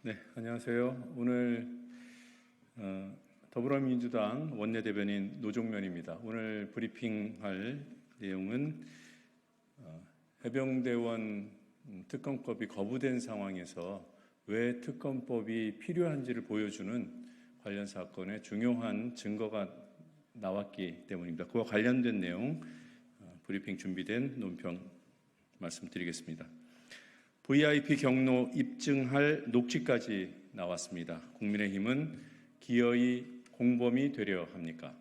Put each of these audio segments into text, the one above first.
네, 안녕하세요. 오늘 더불어민주당 원내대변인 노종면입니다. 오늘 브리핑할 내용은 해병대원 특검법이 거부된 상황에서 왜 특검법이 필요한지를 보여주는 관련 사건의 중요한 증거가 나왔기 때문입니다. 그와 관련된 내용 브리핑 준비된 논평 말씀드리겠습니다. VIP 경로 입증할 녹취까지 나왔습니다. 국민의힘은 기어이 공범이 되려 합니까?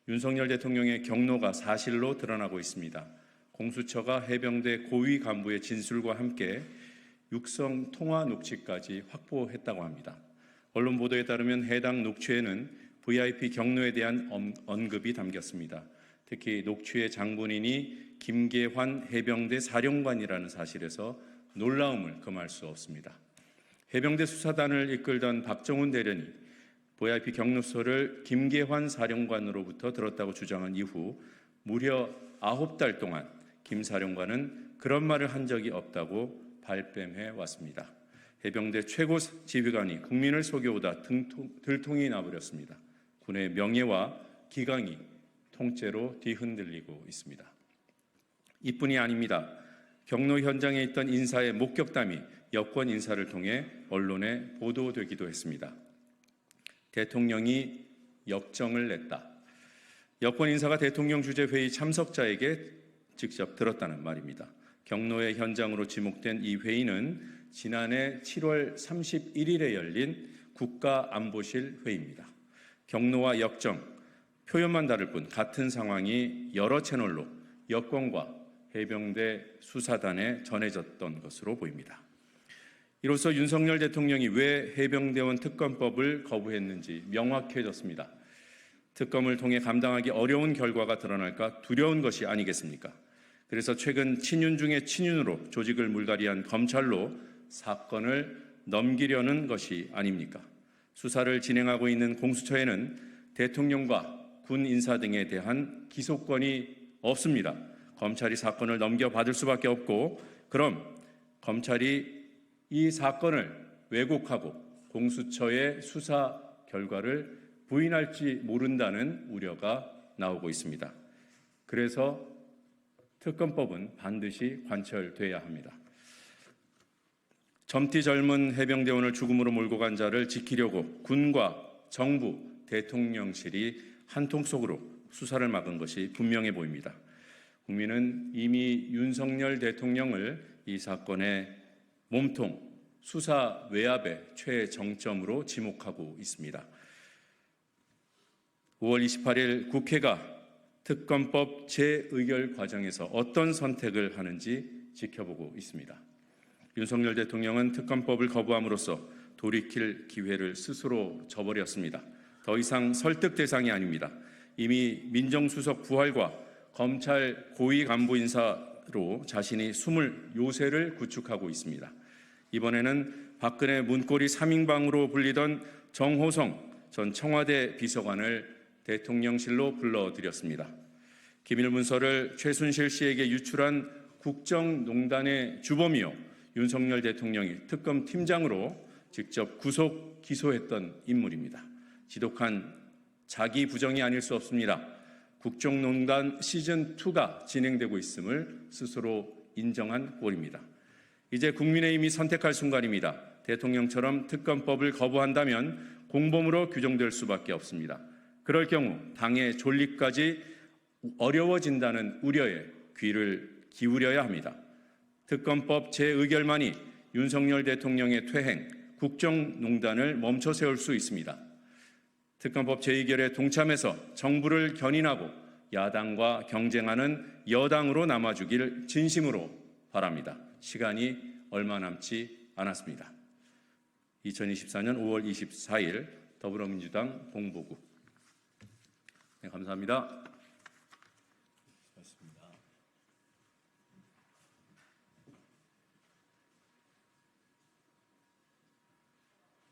윤석열 대통령의 경로가 사실로 드러나고 있습니다. 공수처가 해병대 고위 간부의 진술과 함께 육성 통화 녹취까지 확보했다고 합니다. 언론 보도에 따르면 해당 녹취에는 VIP 경로에 대한 언급이 담겼습니다. 특히 녹취의 장본인이 김계환 해병대 사령관이라는 사실에서 놀라움을 금할 수 없습니다. 해병대 수사단을 이끌던 박정훈 대령이 VIP 경로서를 김계환 사령관으로부터 들었다고 주장한 이후 무려 9달 동안 김 사령관은 그런 말을 한 적이 없다고 발뺌해 왔습니다. 해병대 최고 지휘관이 국민을 속여오다 들통이 나버렸습니다. 군의 명예와 기강이 통째로 뒤흔들리고 있습니다. 이뿐이 아닙니다. 경로 현장에 있던 인사의 목격담이 여권 인사를 통해 언론에 보도되기도 했습니다. 대통령이 역정을 냈다. 여권 인사가 대통령 주재 회의 참석자에게 직접 들었다는 말입니다. 경로의 현장으로 지목된 이 회의는 지난해 7월 31일에 열린 국가안보실 회의입니다. 경로와 역정, 표현만 다를 뿐 같은 상황이 여러 채널로 여권과 해병대 수사단에 전해졌던 것으로 보입니다. 이로써 윤석열 대통령이 왜 해병대원 특검법을 거부했는지 명확해졌습니다. 특검을 통해 감당하기 어려운 결과가 드러날까 두려운 것이 아니겠습니까? 그래서 최근 친윤 중에 친윤으로 조직을 물갈이한 검찰로 사건을 넘기려는 것이 아닙니까? 수사를 진행하고 있는 공수처에는 대통령과 군 인사 등에 대한 기소권이 없습니다. 검찰이 사건을 넘겨받을 수밖에 없고, 그럼 검찰이 이 사건을 왜곡하고 공수처의 수사 결과를 부인할지 모른다는 우려가 나오고 있습니다. 그래서 특검법은 반드시 관철돼야 합니다. 젊디 젊은 해병대원을 죽음으로 몰고 간 자를 지키려고 군과 정부, 대통령실이 한통속으로 수사를 막은 것이 분명해 보입니다. 국민은 이미 윤석열 대통령을 이 사건의 몸통, 수사 외압의 최정점으로 지목하고 있습니다. 5월 28일 국회가 특검법 재의결 과정에서 어떤 선택을 하는지 지켜보고 있습니다. 윤석열 대통령은 특검법을 거부함으로써 돌이킬 기회를 스스로 저버렸습니다. 더 이상 설득 대상이 아닙니다. 이미 민정수석 부활과 검찰 고위 간부 인사로 자신이 숨을 요새를 구축하고 있습니다. 이번에는 박근혜 문고리 3인방으로 불리던 정호성 전 청와대 비서관을 대통령실로 불러들였습니다. 기밀문서를 최순실 씨에게 유출한 국정농단의 주범이요, 윤석열 대통령이 특검 팀장으로 직접 구속 기소했던 인물입니다. 지독한 자기 부정이 아닐 수 없습니다. 국정농단 시즌2가 진행되고 있음을 스스로 인정한 꼴입니다. 이제 국민의힘이 선택할 순간입니다. 대통령처럼 특검법을 거부한다면 공범으로 규정될 수밖에 없습니다. 그럴 경우 당의 존립까지 어려워진다는 우려에 귀를 기울여야 합니다. 특검법 재의결만이 윤석열 대통령의 퇴행, 국정농단을 멈춰 세울 수 있습니다. 특검법 재의결에 동참해서 정부를 견인하고 야당과 경쟁하는 여당으로 남아주길 진심으로 바랍니다. 시간이 얼마 남지 않았습니다. 2024년 5월 24일 더불어민주당 공보국. 네, 감사합니다. 고맙습니다.